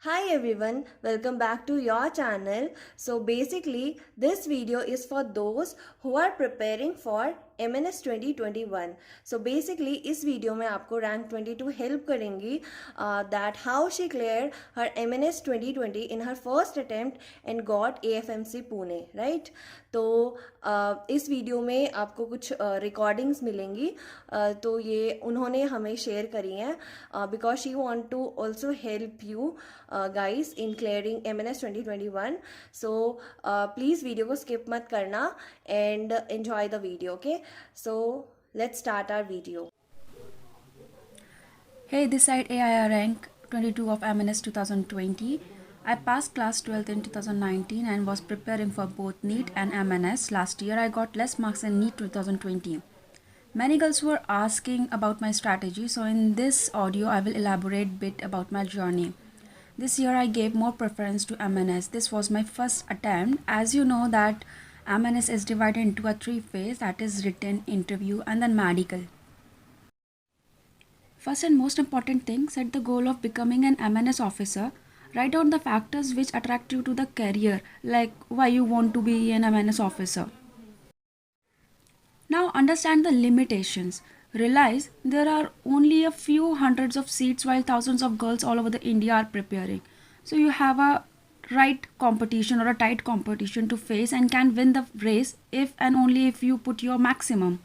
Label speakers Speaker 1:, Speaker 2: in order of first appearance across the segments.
Speaker 1: Hi everyone, welcome back to your channel. So basically this video is for those who are preparing for MNS 2021. So basically इस video में आपको rank 22 help करेंगी that how she cleared her MNS 2020 in her first attempt and got AFMC Pune, right? तो इस video में आपको कुछ recordings मिलेंगी तो ये उन्होंने हमें शेयर करी हैं because she want to also help you guys in clearing MNS 2021. So please video को skip मत करना and enjoy the video. Okay, so let's start our video.
Speaker 2: Hey, this side AIR rank 22 of MNS 2020. I passed class 12th in 2019 and was preparing for both NEET and MNS. Last year I got less marks in NEET 2020. Many girls were asking about my strategy, so in this audio I will elaborate bit about my journey. This year I gave more preference to MNS. This was my first attempt. As you know that MNS is divided into a three phase, that is written, interview and then medical. First and most important thing, set the goal of becoming an MNS officer. Write down the factors which attract you to the career, like why you want to be an MNS officer. Now understand the limitations. Realize there are only a few hundreds of seats while thousands of girls all over the India are preparing. So you have a right competition or a tight competition to face and can win the race if and only if you put your maximum.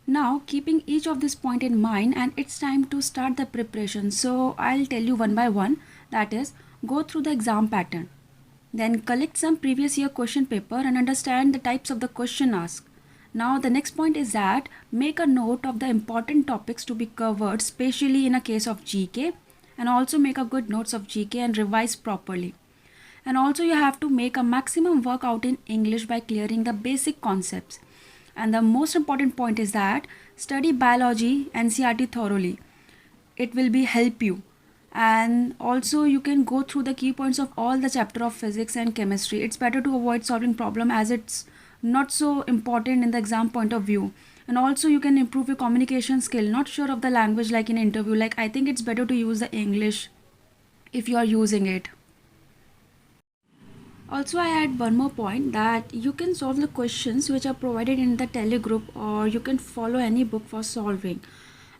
Speaker 2: Now keeping each of this point in mind, and it's time to start the preparation. So I'll tell you one by one, that is, go through the exam pattern. Then collect some previous year question paper and understand the types of the question asked. Now the next point is that make a note of the important topics to be covered, especially in a case of GK, and also make a good notes of GK and revise properly. And also you have to make a maximum workout in English by clearing the basic concepts. And the most important point is that study biology NCERT thoroughly. It will be help you. And also you can go through the key points of all the chapter of physics and chemistry. It's better to avoid solving problem as it's not so important in the exam point of view. And also you can improve your communication skill. Not sure of the language like in interview, like I think it's better to use the English if you are using it. Also, I add one more point that you can solve the questions which are provided in the telegroup, or you can follow any book for solving.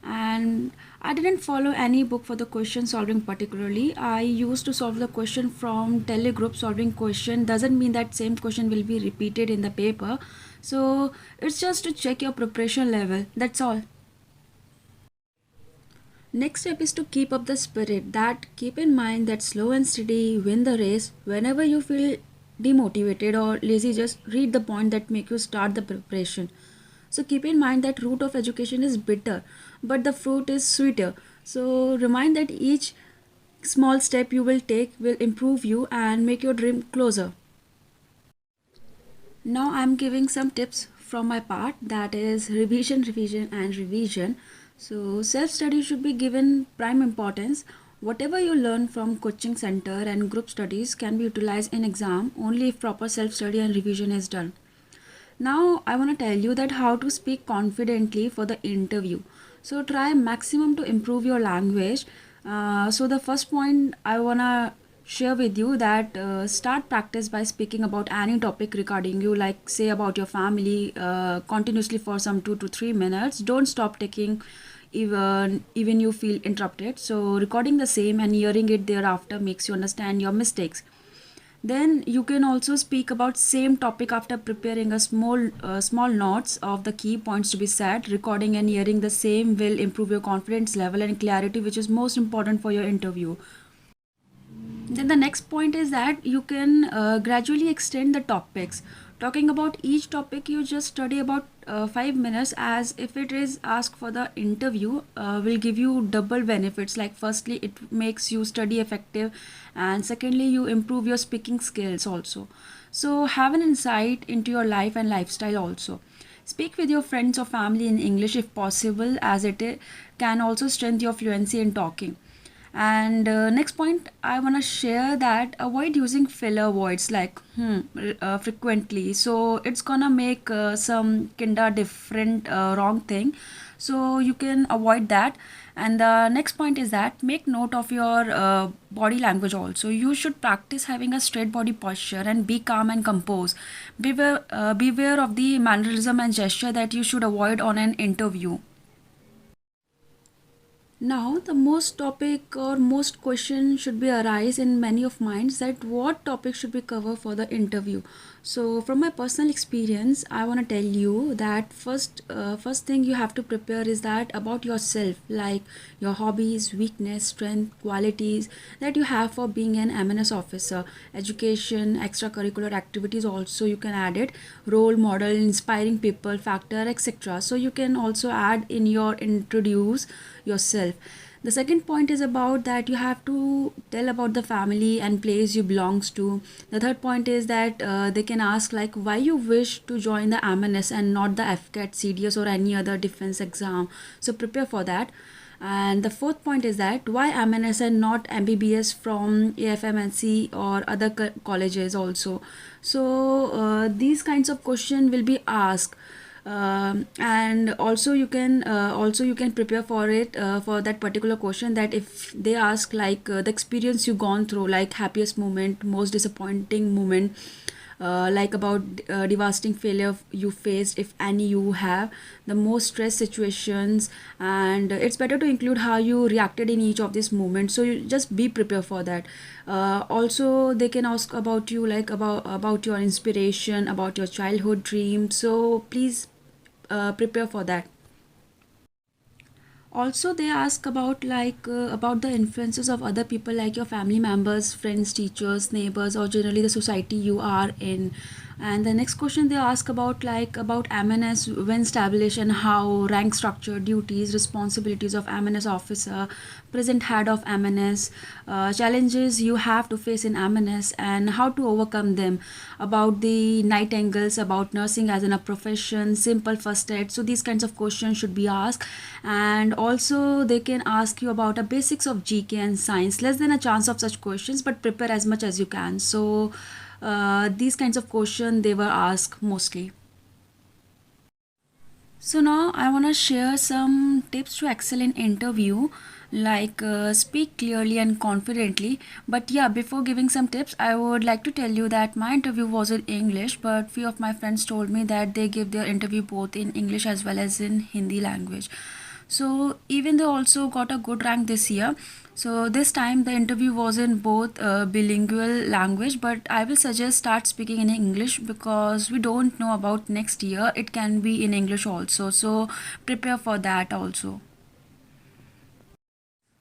Speaker 2: And I didn't follow any book for the question solving particularly. I used to solve the question from telegroup. Solving question doesn't mean that same question will be repeated in the paper. So it's just to check your preparation level. That's all. Next step is to keep up the spirit. That keep in mind that slow and steady win the race. Whenever you feel demotivated or lazy, just read the point that make you start the preparation. So keep in mind that root of education is bitter, but the fruit is sweeter. So remind that each small step you will take will improve you and make your dream closer. Now I'm giving some tips from my part, that is revision, revision and revision. So self-study should be given prime importance. Whatever you learn from coaching center and group studies can be utilized in exam only if proper self-study and revision is done. Now I want to tell you that how to speak confidently for the interview. So try maximum to improve your language. So the first point I want to share with you that start practice by speaking about any topic regarding you, like say about your family continuously for some 2 to 3 minutes. Don't stop taking even you feel interrupted. So recording the same and hearing it thereafter makes you understand your mistakes. Then you can also speak about same topic after preparing a small notes of the key points to be said. Recording and hearing the same will improve your confidence level and clarity, which is most important for your interview. Then the next point is that you can gradually extend the topics. Talking about each topic, you just study about 5 minutes, as if it is asked for the interview will give you double benefits. Like firstly, it makes you study effective, and secondly, you improve your speaking skills also. So have an insight into your life and lifestyle also. Speak with your friends or family in English if possible, as can also strengthen your fluency in talking. And next point I want to share that avoid using filler words like frequently. So it's gonna make some kinda different wrong thing. so you can avoid that. And the next point is that make note of your body language also. You should practice having a straight body posture and be calm and composed. Beware of the mannerism and gesture that you should avoid on an interview. Now, the most topic or most question should be arise in many of minds that what topic should be covered for the interview. So, from my personal experience, I want to tell you that first thing you have to prepare is that about yourself, like your hobbies, weakness, strength, qualities that you have for being an MNS officer, education, extracurricular activities. Also, you can add it, role model, inspiring people, factor, etc. So, you can also add in your introduce yourself. The second point is about that you have to tell about the family and place you belongs to. The third point is that they can ask like why you wish to join the MNS and not the FCAT, CDS or any other defense exam. So prepare for that. And the fourth point is that why MNS and not MBBS from AFMNC or other colleges also. So these kinds of question will be asked. And also you can prepare for it for that particular question, that if they ask like the experience you gone through, like happiest moment, most disappointing moment, like about devastating failure you faced, if any you have, the most stress situations, and it's better to include how you reacted in each of these moments. So you just be prepared for that. Also they can ask about you, like about your inspiration, about your childhood dream. So please prepare for that. Also they ask about like about the influences of other people, like your family members, friends, teachers, neighbors, or generally the society you are in. And the next question they ask about like about MNS, when established and how, rank structure, duties, responsibilities of MNS officer, present head of MNS, challenges you have to face in MNS and how to overcome them, about the night angles, about nursing as in a profession, simple first aid. So these kinds of questions should be asked. And also they can ask you about the basics of GK and science. Less than a chance of such questions, but prepare as much as you can. So these kinds of questions they were asked mostly. So now I want to share some tips to excel in interview, like speak clearly and confidently. But yeah, before giving some tips, I would like to tell you that my interview was in English, but few of my friends told me that they give their interview both in English as well as in Hindi language. So even they also got a good rank this year. So this time the interview was in both bilingual language, but I will suggest start speaking in English because we don't know about next year, it can be in English also. So prepare for that also.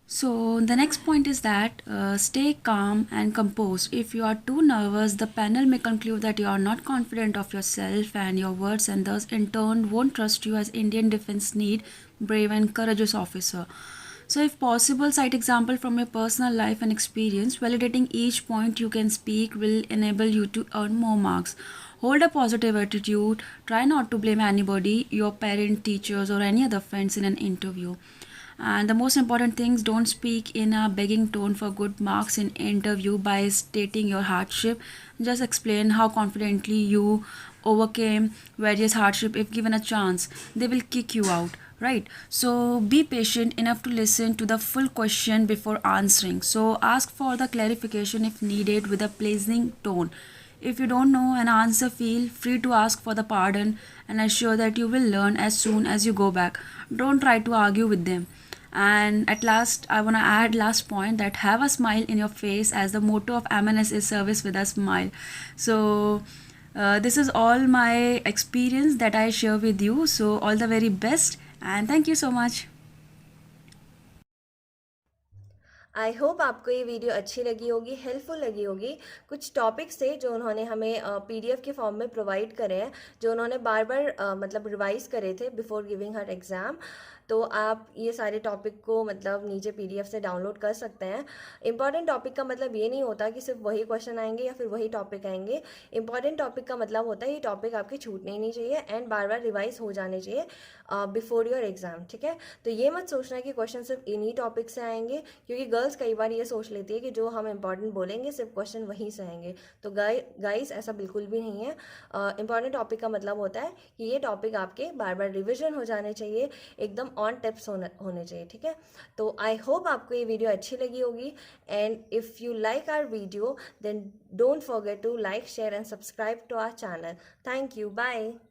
Speaker 2: So the next point is that stay calm and composed. If you are too nervous, the panel may conclude that you are not confident of yourself and your words, and thus in turn won't trust you as Indian defense need brave and courageous officer. So if possible, cite example from your personal life and experience. Validating each point you can speak will enable you to earn more marks. Hold a positive attitude. Try not to blame anybody, your parent, teachers, or any other friends in an interview. And the most important things, don't speak in a begging tone for good marks in interview by stating your hardship. Just explain how confidently you overcame various hardship. If given a chance, they will kick you out, right? So be patient enough to listen to the full question before answering. So ask for the clarification if needed with a pleasing tone. If you don't know an answer, feel free to ask for the pardon and assure that you will learn as soon as you go back. Don't try to argue with them. And at last, I want to add last point, that have a smile in your face, as the motto of MNS is service with a smile. So this is all my experience that I share with you. So all the very best and thank you so much.
Speaker 1: I hope आपको ये video अच्छी लगी होगी, helpful लगी होगी. कुछ topics थे जो उन्होंने हमें पीडीएफ के फॉर्म में प्रोवाइड करे हैं, जो उन्होंने बार बार मतलब रिवाइज करे थे बिफोर गिविंग हर एग्ज़ाम. तो आप ये सारे टॉपिक को मतलब नीचे PDF से डाउनलोड कर सकते हैं। इंपॉर्टेंट टॉपिक का मतलब ये नहीं होता कि सिर्फ वही क्वेश्चन आएंगे या फिर वही टॉपिक आएंगे। इंपॉर्टेंट टॉपिक का मतलब होता है ये टॉपिक आपके छूटने ही नहीं चाहिए एंड बार बार रिवाइज हो जाने चाहिए बिफोर योर एग्जाम, ठीक है। तो ये मत सोचना कि क्वेश्चन सिर्फ इन्हीं टॉपिक से आएंगे, क्योंकि गर्ल्स कई बार ये सोच लेती है कि जो हम इंपॉर्टेंट बोलेंगे सिर्फ क्वेश्चन वहीं से आएंगे। तो गाइस ऐसा बिल्कुल भी नहीं है। इंपॉर्टेंट टॉपिक का मतलब होता है कि ये टॉपिक आपके बार बार रिविजन हो जाने चाहिए, एकदम ऑन टिप्स होने चाहिए, ठीक है। तो आई होप आपको ये वीडियो अच्छी लगी होगी and if you like our video, then don't forget to like, share and subscribe to our channel. Thank you. Bye.